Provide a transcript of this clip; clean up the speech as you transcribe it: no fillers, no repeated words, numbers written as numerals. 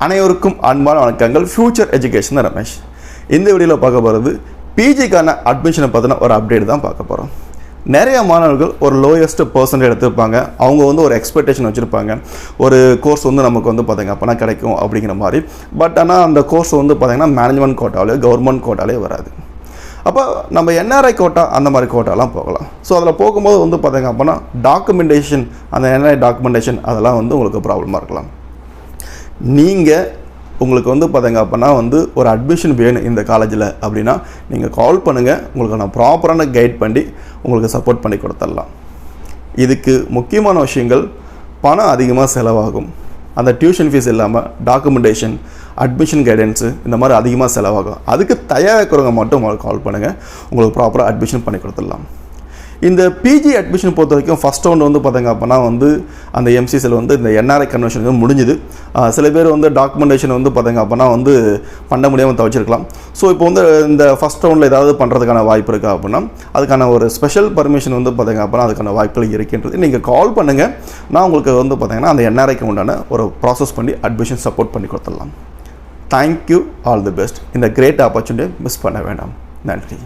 அனைவருக்கும் அன்பான வணக்கங்கள். Future education Ramesh. இந்த வீடியோவில் பார்க்க போகிறது பிஜிக்கான அட்மிஷனை பற்றின ஒரு அப்டேட் தான் பார்க்க போகிறோம். நிறைய மாணவர்கள் ஒரு லோயஸ்ட் பர்சன்டேஜ் எடுத்திருப்பாங்க. அவங்க ஒரு எக்ஸ்பெக்டேஷன் வச்சுருப்பாங்க, ஒரு கோர்ஸ் நமக்கு பார்த்திங்க அப்படின்னா கிடைக்கும் அப்படிங்கிற மாதிரி. பட் ஆனால் அந்த கோர்ஸ் பார்த்திங்கன்னா மேனேஜ்மெண்ட் கோட்டாலே கவர்மெண்ட் கோட்டாலே வராது. அப்போ நம்ம என்ஆர்ஐ கோட்டா அந்த மாதிரி கோட்டாலாம் போகலாம். ஸோ அதில் போகும்போது பார்த்திங்க அப்படின்னா டாக்குமெண்டேஷன், அந்த என்ஆர்ஐ டாக்குமெண்டேஷன் அதெல்லாம் உங்களுக்கு ப்ராப்ளமாக இருக்கலாம். நீங்கள் உங்களுக்கு பார்த்திங்க அப்படின்னா ஒரு அட்மிஷன் வேணும் இந்த காலேஜில் அப்படின்னா நீங்கள் கால் பண்ணுங்கள். உங்களுக்கு நான் ப்ராப்பரான கைட் பண்ணி உங்களுக்கு சப்போர்ட் பண்ணி கொடுத்துடலாம். இதுக்கு முக்கியமான விஷயங்கள், பணம் அதிகமாக செலவாகும். அந்த டியூஷன் ஃபீஸ் இல்லாமல் டாக்குமெண்டேஷன், அட்மிஷன் கைடன்ஸு இந்த மாதிரி அதிகமாக செலவாகும். அதுக்கு தயாராகிறவங்க மட்டும் உங்களுக்கு கால் பண்ணுங்கள். உங்களுக்கு ப்ராப்பராக அட்மிஷன் பண்ணி கொடுத்துடலாம். இந்த பிஜி அட்மிஷன் பொறுத்த வரைக்கும் ஃபஸ்ட் ரவுண்டு பார்த்திங்க அப்படின்னா அந்த எம்சிசியில் இந்த என்ஆர்ஐ கன்வென்ஷன் முடிஞ்சுது. சில பேர் டாக்குமெண்டேஷன் பார்த்திங்க அப்படின்னா பண்ண முடியாமல் தவிச்சிருக்கலாம். ஸோ இப்போ இந்த ஃபஸ்ட் ரவுண்டில் ஏதாவது பண்ணுறதுக்கான வாய்ப்பு இருக்கா அப்படின்னா அதுக்கான ஒரு ஸ்பெஷல் பர்மிஷன் பார்த்திங்க அப்படின்னா அதுக்கான வாய்ப்புகள் இருக்கின்றது. நீங்கள் கால் பண்ணுங்கள். நான் உங்களுக்கு பார்த்திங்கன்னா அந்த என்ஆர்ஐக்கு உண்டான ஒரு ப்ராசஸ் பண்ணி அட்மிஷன் சப்போர்ட் பண்ணி கொடுத்துடலாம். Thank you, all the best. இந்த கிரேட் ஆப்பர்ச்சுனிட்டியை மிஸ் பண்ண வேண்டாம். நன்றி.